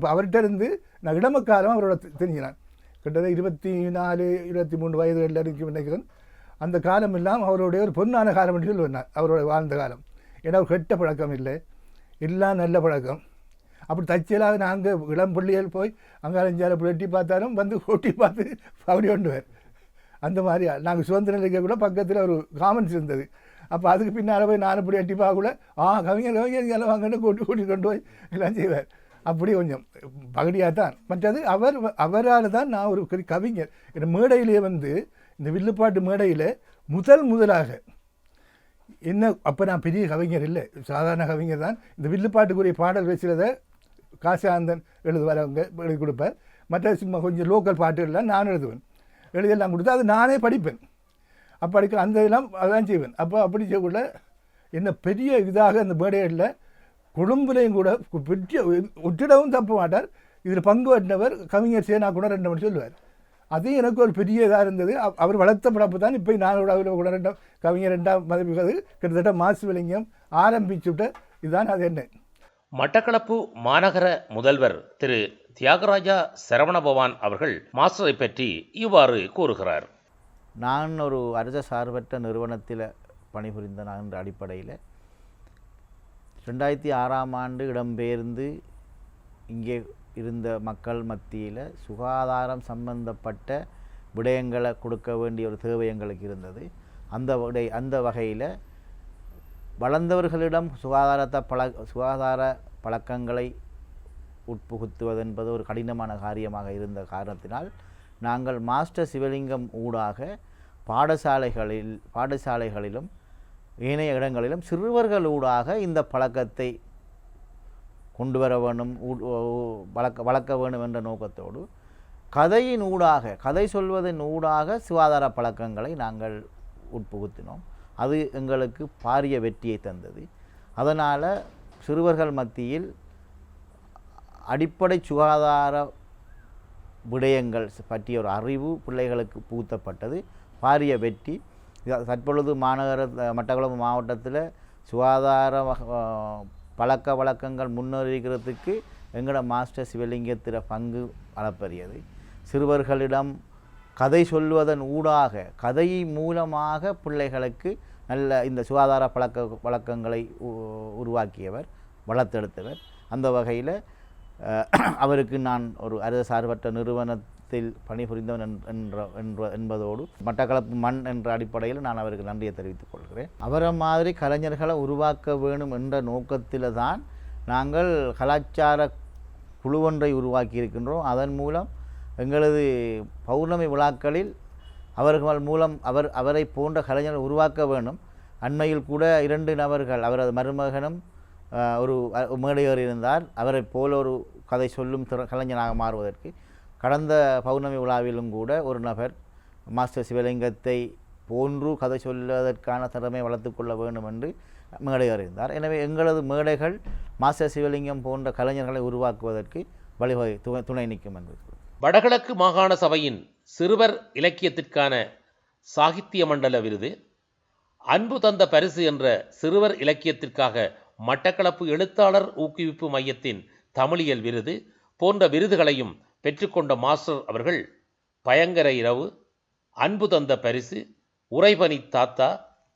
Speaker 6: அவர்கிட்ட இருந்து நான் இடமக்காலம் அவரோட தெரிஞ்சினான். கிட்டத்தட்ட 24-23 வயதுகளில் இருக்கும் நினைக்கிறேன். அந்த காலம் எல்லாம் அவருடைய ஒரு பொன்னான காலம் என்று சொல்லுவேன். அவரோட வாழ்ந்த காலம். ஏன்னா அவர் கெட்ட பழக்கம் இல்லை, எல்லாம் நல்ல பழக்கம். அப்படி தச்சலாக நாங்கள் இளம் பிள்ளைகள் போய் அங்கே அலைஞ்சால அப்படி எட்டி பார்த்தாலும் வந்து ஓட்டி பார்த்து அப்படி கொண்டுவார். அந்த மாதிரி நாங்கள் சுதந்திர நிலைக்க கூட பக்கத்தில் ஒரு காமன்ஸ் இருந்தது. அப்போ அதுக்கு பின்னால் போய் நான் இப்படி எட்டி பார்க்கக்கூட கவிஞர் எல்லாம் வாங்கன்னு கூட்டி கொண்டு போய் எல்லாம் செய்வார். அப்படி கொஞ்சம் பகுதியாக தான். மற்றது அவரால் தான் நான் ஒரு கவிஞர். இந்த மேடையிலே வந்து இந்த வில்லுப்பாட்டு மேடையில் முதலாக என்ன, அப்போ நான் பெரிய கவிஞர் இல்லை, சாதாரண கவிஞர் தான். இந்த வில்லுப்பாட்டுக்குரிய பாடல் பேசுகிறத காசாந்தன் எழுதுவார், அவங்க எழுதி கொடுப்பார். மற்ற சும்மா கொஞ்சம் லோக்கல் பாட்டுகள்லாம் நான் எழுதுவேன், எழுதியெல்லாம் கொடுத்து அது நானே படிப்பேன். அப்போ அடிக்க அந்த இதெல்லாம் அதான் செய்வேன். அப்போ அப்படி செய்யக்குள்ள என்ன பெரிய இதாக அந்த மேடைகளில் கொழும்புலையும் கூட பெரிய ஒற்றிடவும் தப்ப மாட்டார். இதில் பங்கு பெற்றவர் கவிஞர் சேனா குணரட்னம் சொல்லுவார். அதையும் எனக்கு ஒரு பெரிய இதாக இருந்தது. அவர் வளர்த்த படப்பு தான் இப்போ நானோட குணரட்னம் கவிஞர் 2ஆம் மதிப்புகிறது கிட்டத்தட்ட மாசுவலிங்கம் ஆரம்பிச்சுட்ட இதுதான். அது என்ன,
Speaker 1: மட்டக்களப்பு மாநகர முதல்வர் திரு தியாகராஜா சரவணபவான் அவர்கள் மாஸ்டரை பற்றி இவ்வாறு கூறுகிறார்.
Speaker 7: நான் ஒரு அரச சார்பற்ற நிறுவனத்தில் பணிபுரிந்த என்ற அடிப்படையில் 2006ஆம் ஆண்டு இடம்பெயர்ந்து இங்கே இருந்த மக்கள் மத்தியில் சுகாதாரம் சம்பந்தப்பட்ட விடயங்களை கொடுக்க வேண்டிய ஒரு தேவை எங்களுக்கு இருந்தது. அந்த வகையில் வளர்ந்தவர்களிடம் சுகாதார பழக்கங்களை உட்புகுத்துவது என்பது ஒரு கடினமான காரியமாக இருந்த காரணத்தினால் நாங்கள் மாஸ்டர் சிவலிங்கம் ஊடாக பாடசாலைகளிலும் ஏனைய இடங்களிலும் சிறுவர்களூடாக இந்த பழக்கத்தை கொண்டு வர வேண்டும், வளர்க்க வேண்டும் என்ற நோக்கத்தோடு கதை சொல்வதன் ஊடாக சுகாதார பழக்கங்களை நாங்கள் உட்புகுத்தினோம். அது எங்களுக்கு பாரிய வெற்றியை தந்தது. அதனால் சிறுவர்கள் மத்தியில் அடிப்படை சுகாதார விடயங்கள் பற்றிய ஒரு அறிவு பிள்ளைகளுக்கு புகுத்தப்பட்டது. பாரிய வெற்றி. தற்பொழுது மட்டக்களப்பு மாவட்டத்தில் சுகாதார பழக்க வழக்கங்கள் முன்னேறிக்கிறதுக்கு எங்களோட மாஸ்டர் சிவலிங்கத்தின் பங்கு அளப்பரியது. சிறுவர்களிடம் கதை சொல்வதன் ஊடாக கதை மூலமாக பிள்ளைகளுக்கு நல்ல இந்த சுகாதார வழக்கங்களை உருவாக்கியவர், வளர்த்தெடுத்தவர். அந்த வகையில் அவருக்கு நான் ஒரு அரசு சார்பற்ற நிறுவனத்தில் பணிபுரிந்தவன் என்பதோடு மட்டக்களப்பு மண் என்ற அடிப்படையில் நான் அவருக்கு நன்றியை தெரிவித்துக் கொள்கிறேன். அவரை மாதிரி கலைஞர்களை உருவாக்க வேண்டும் என்ற நோக்கத்தில் தான் நாங்கள் கலாச்சார குழுவொன்றை உருவாக்கி இருக்கின்றோம். அதன் மூலம் எங்களது பௌர்ணமி விழாக்களில் அவர்கள் மூலம் அவரை போன்ற கலைஞர்கள் உருவாக்க வேண்டும். அண்மையில் கூட 2 நபர்கள், அவரது மருமகனும் ஒரு மேடையர் இருந்தார். அவரை போல ஒரு கதை சொல்லும் கலைஞனாக மாறுவதற்கு கடந்த பௌர்ணமி விழாவிலும் கூட ஒரு நபர் மாஸ்டர் சிவலிங்கத்தை போன்று கதை சொல்வதற்கான திறமை வளர்த்து கொள்ள வேண்டும் என்று மேடையர் இருந்தார். எனவே எங்களது மேடைகள் மாஸ்டர் சிவலிங்கம் போன்ற கலைஞர்களை உருவாக்குவதற்கு வழிவகை துணை நிற்கும் என்று.
Speaker 1: வடகிழக்கு மாகாண சபையின் சிறுவர் இலக்கியத்திற்கான சாகித்ய மண்டல விருது, அன்பு தந்த பரிசு என்ற சிறுவர் இலக்கியத்திற்காக மட்டக்களப்பு எழுத்தாளர் ஊக்குவிப்பு மையத்தின் தமிழியல் விருது போன்ற விருதுகளையும் பெற்றுக்கொண்ட மாஸ்டர் அவர்கள் பயங்கர இரவு, அன்பு தந்த பரிசு, உறைபனி தாத்தா,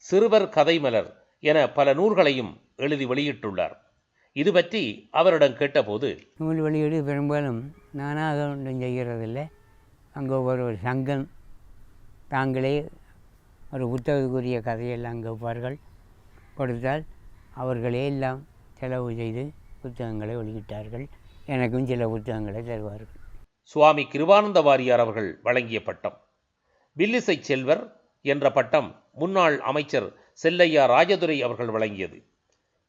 Speaker 1: சிறுவர் கதைமலர் என பல நூல்களையும் எழுதி வெளியிட்டுள்ளார். இது பற்றி அவரிடம் கேட்டபோது,
Speaker 2: நூல் வெளியீடு பெரும்பாலும் நானாக ஒன்றும் செய்கிறதில்லை. அங்கே ஒரு சங்கம் தாங்களே ஒரு புத்தகத்துக்குரிய கதையெல்லாம் கேட்பார்கள். கொடுத்தால் அவர்களே எல்லாம் செலவு செய்து புத்தகங்களை வெளியிட்டார்கள். எனக்கும் சில புத்தகங்களை தருவார்கள்.
Speaker 1: சுவாமி கிருபானந்த வாரியார் அவர்கள் வழங்கிய பட்டம், வில்லிசை செல்வர் என்ற பட்டம் முன்னாள் அமைச்சர் செல்லையா ராஜதுரை அவர்கள் வழங்கியது.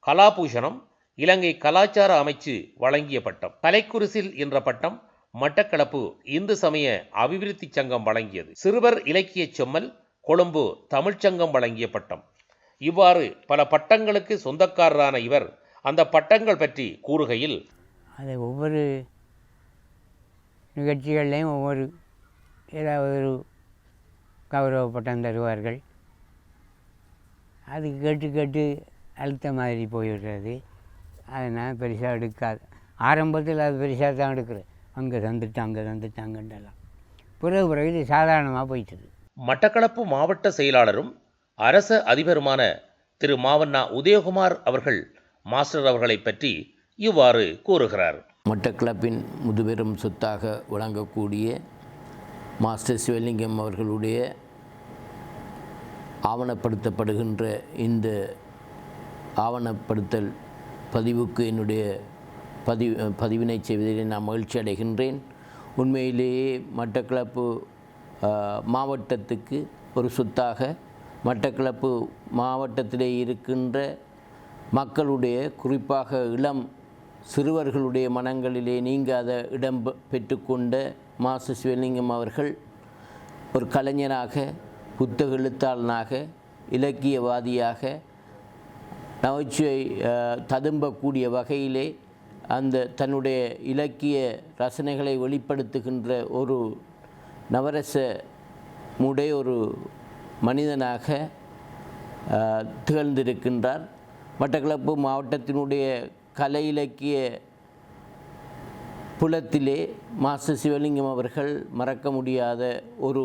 Speaker 1: கலாபூஷணம் இலங்கை கலாச்சார அமைச்சு வழங்கிய பட்டம். கலைக்குரிசில் என்ற பட்டம் மட்டக்களப்பு இந்து சமய அபிவிருத்தி சங்கம் வழங்கியது. சிறுவர் இலக்கிய செம்மல் கொழும்பு தமிழ்ச்சங்கம் வழங்கிய பட்டம். இவ்வாறு பல பட்டங்களுக்கு சொந்தக்காரரான இவர் அந்த பட்டங்கள் பற்றி கூறுகையில்,
Speaker 2: அதை ஒவ்வொரு நிகழ்ச்சிகள்லையும் ஒவ்வொரு ஏதாவது ஒரு கௌரவ பட்டம் தருவார்கள். அது கேட்டு கேட்டு அழுத்த மாதிரி போயிடுறது. அதை நான் பெருசாக எடுக்காது. ஆரம்பத்தில் அது பெருசாக தான் எடுக்கிறேன். அங்கே தந்துட்டாங்கன்றலாம். பிறகு இது சாதாரணமாக போயிட்டது.
Speaker 1: மட்டக்களப்பு மாவட்ட செயலாளரும் அரச அதிபருமான திரு மாவண்ணா உதயகுமார் அவர்கள் மாஸ்டர் அவர்களை பற்றி இவ்வாறு கூறுகிறார்.
Speaker 8: மட்டக்களப்பின் முதுபெரும் சொத்தாக வழங்கக்கூடிய மாஸ்டர் சிவலிங்கம் அவர்களுடைய ஆவணப்படுத்தப்படுகின்ற இந்த ஆவணப்படுத்தல் பதிவுக்கு என்னுடைய பதிவினை செய்வதில் நான் மகிழ்ச்சி அடைகின்றேன். உண்மையிலேயே மட்டக்களப்பு மாவட்டத்துக்கு ஒரு சொத்தாக, மட்டக்களப்பு மாவட்டத்திலே இருக்கின்ற மக்களுடைய, குறிப்பாக இளம் சிறுவர்களுடைய மனங்களிலே நீங்காத இடம் பெற்றுக்கொண்ட மாஸ்டர் சிவலிங்கம் அவர்கள் ஒரு கலைஞனாக, புத்தக எழுத்தாளனாக, இலக்கியவாதியாக, நகைச்சுவை ததும்பக்கூடிய வகையிலே அந்த தன்னுடைய இலக்கிய ரசனைகளை வெளிப்படுத்துகின்ற ஒரு நவரச ஒரு மனிதனாக திகழ்ந்திருக்கின்றார். மட்டக்களப்பு மாவட்டத்தினுடைய கலை இலக்கிய புலத்திலே மாஸ்டர் சிவலிங்கம் அவர்கள் மறக்க முடியாத ஒரு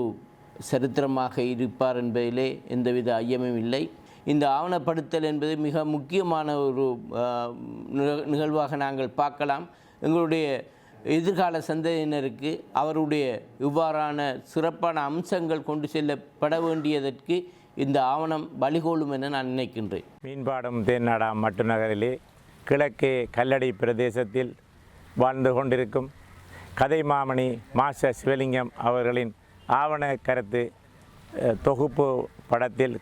Speaker 8: சரித்திரமாக இருப்பார் என்பதிலே எந்தவித ஐயமும் இல்லை. இந்த ஆவணப்படுத்தல் என்பது மிக முக்கியமான ஒரு நிகழ்வாக நாங்கள் பார்க்கலாம். எங்களுடைய எதிர்கால சந்ததியினருக்கு அவருடைய இவ்வாறான சிறப்பான அம்சங்கள் கொண்டு செல்லப்பட வேண்டியதற்கு இந்த ஆவணம் வழிகோலும் என நான் நினைக்கின்றேன்.
Speaker 9: மீன்பாடும் தேன்னாடாம் மட்டுநகரிலே கிழக்கே கல்லடி பிரதேசத்தில் வாழ்ந்து கொண்டிருக்கும் கதை மாமணி மாஸ்டர் சிவலிங்கம் அவர்களின் ஆவண கருத்து தொகுப்பு படத்தில்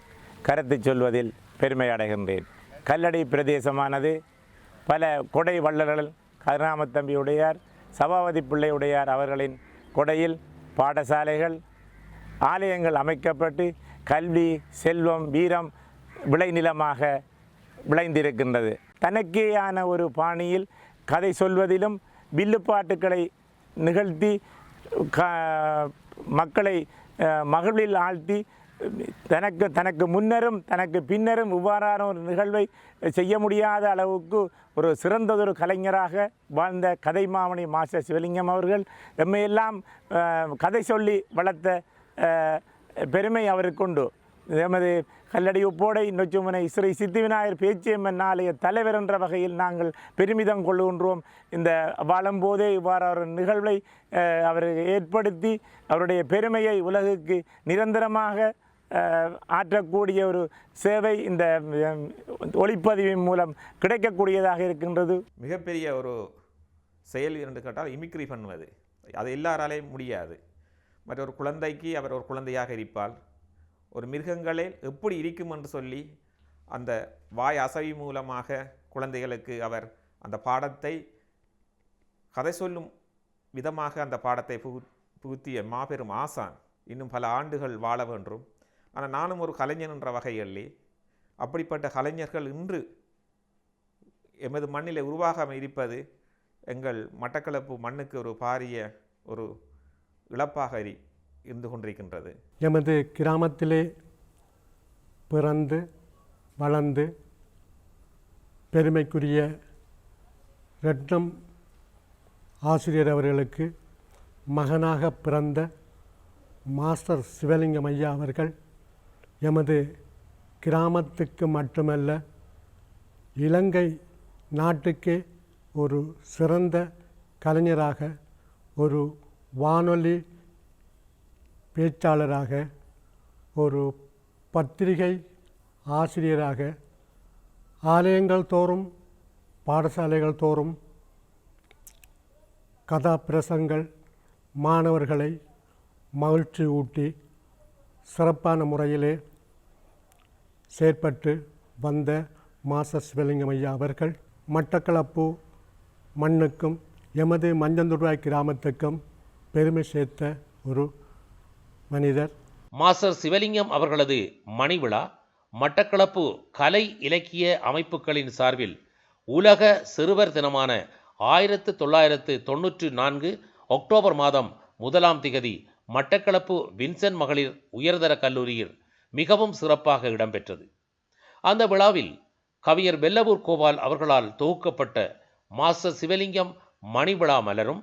Speaker 9: கருத்து சொல்வதில் பெருமை அடைகின்றேன். கல்லடி பிரதேசமானது பல கொடை வள்ளல்கள் கருணாமத்தம்பி உடையார், சபாபதி பிள்ளை உடையார் அவர்களின் கொடையில் பாடசாலைகள், ஆலயங்கள் அமைக்கப்பட்டு கல்வி, செல்வம், வீரம் விளைநிலமாக விளைந்திருக்கின்றது. தனக்கேயான ஒரு பாணியில் கதை சொல்வதிலும் வில்லுப்பாட்டுக்களை நிகழ்த்தி மக்களை மகிழ்வில் ஆழ்த்தி தனக்கு முன்னரும் தனக்கு பின்னரும் இவ்வாறான ஒரு நிகழ்வை செய்ய முடியாத அளவுக்கு ஒரு சிறந்ததொரு கலைஞராக வாழ்ந்த கதை மாமணி மாஸ்டர் சிவலிங்கம் அவர்கள் எம்மையெல்லாம் கதை சொல்லி வளர்த்த பெருமை அவருக்குண்டு. எமது கல்லடி உப்போடை நொச்சுமுனை ஸ்ரீ சித்தி விநாயகர் பேச்சியம்மன் ஆலய தலைவர் என்ற வகையில் நாங்கள் பெருமிதம் கொள்ளுகின்றோம். இந்த வாழும்போதே இவ்வாறு ஒரு நிகழ்வை அவர் ஏற்படுத்தி அவருடைய பெருமையை உலகுக்கு நிரந்தரமாக ஆற்றக்கூடிய ஒரு சேவை இந்த ஒளிப்பதிவின் மூலம் கிடைக்கக்கூடியதாக இருக்கின்றது.
Speaker 10: மிகப்பெரிய ஒரு செயல் என்று கேட்டால் இமிக்ரி பண்ணுவது. அது எல்லாராலையும் முடியாது. மற்றொரு குழந்தைக்கு அவர் ஒரு குழந்தையாக இருப்பால், ஒரு மிருகங்களே எப்படி இருக்கும் என்று சொல்லி அந்த வாய் அசைவு மூலமாக குழந்தைகளுக்கு அவர் அந்த பாடத்தை கதை சொல்லும் விதமாக அந்த பாடத்தை புகுத்திய மாபெரும் ஆசான். இன்னும் பல ஆண்டுகள் வாழ வேண்டும். ஆனால் நானும் ஒரு கலைஞன் என்ற வகையில் அப்படிப்பட்ட கலைஞர்கள் இன்று எமது மண்ணில் உருவாகாமல் இருப்பது எங்கள் மட்டக்களப்பு மண்ணுக்கு ஒரு பாரிய ஒரு இழப்பாக இருந்து கொண்டிருக்கின்றது.
Speaker 11: எமது கிராமத்திலே பிறந்து வளர்ந்து பெருமைக்குரிய ரட்னம் ஆசிரியர் அவர்களுக்கு மகனாக பிறந்த மாஸ்டர் சிவலிங்கம் ஐயா அவர்கள் எமது கிராமத்துக்கு மட்டுமல்ல இலங்கை நாட்டுக்கே ஒரு சிறந்த கலைஞராக, ஒரு வானொலி பேச்சாளராக, ஒரு பத்திரிகை ஆசிரியராக, ஆலயங்கள் தோறும் பாடசாலைகள் தோறும் கதாபிரசங்கள் மாணவர்களை மகிழ்ச்சி ஊட்டி சிறப்பான முறையிலே செயற்பட்டு வந்த மாஸ்டர் சிவலிங்கம் ஐயா அவர்கள் மட்டக்களப்பு மண்ணுக்கும் எமது மஞ்சந்துருவாய் கிராமத்துக்கும் பெருமை சேர்த்த ஒரு மனிதர்.
Speaker 1: மாஸ்டர் சிவலிங்கம் அவர்களது மணிவிழா மட்டக்களப்பு கலை இலக்கிய அமைப்புகளின் சார்பில் உலக சிறுவர் தினமான 1994 அக்டோபர் மாதம் 1ஆம் திகதி மட்டக்களப்பு வின்சென்ட் மகளிர் உயர்தர கல்லூரியில் மிகவும் சிறப்பாக இடம்பெற்றது. அந்த விழாவில் கவிஞர் வெல்லவூர் கோபால் அவர்களால் தொகுக்கப்பட்ட மாஸ்டர் சிவலிங்கம் மணிவிழா மலரும்,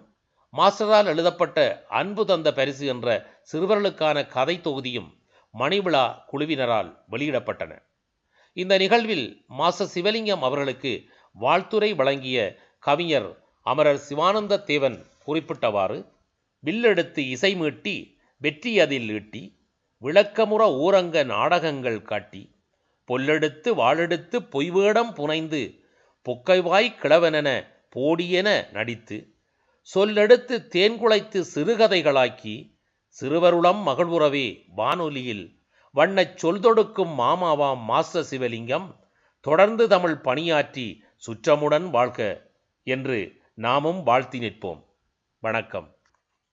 Speaker 1: மாஸ்டரால் எழுதப்பட்ட அன்பு தந்த பரிசு என்ற சிறுவர்களுக்கான கதை தொகுதியும் மணிவிழா குழுவினரால் வெளியிடப்பட்டன. இந்த நிகழ்வில் மாஸ்டர் சிவலிங்கம் அவர்களுக்கு வாழ்த்துரை வழங்கிய கவிஞர் அமரர் சிவானந்த தேவன் குறிப்பிட்டவாறு, வில்லெடுத்து இசை மீட்டி வெற்றி அதில் ஈட்டி விளக்கமுற ஊரங்க நாடகங்கள் காட்டி பொல்லெடுத்து வாளெடுத்து பொய்வேடம் புனைந்து பொக்கைவாய் கிழவனென போடியென நடித்து சொல்லெடுத்து தேன்குலைத்து சிறுகதைகளாக்கி சிறுவருளம் மகிழ்வுறவே வானொலியில் வண்ணச் சொல்தொடுக்கும் மாமாவாம் மாஸ்டர் சிவலிங்கம் தொடர்ந்து தமிழ் பணியாற்றி சுற்றமுடன் வாழ்க என்று நாமும் வாழ்த்தி நிற்போம். வணக்கம்.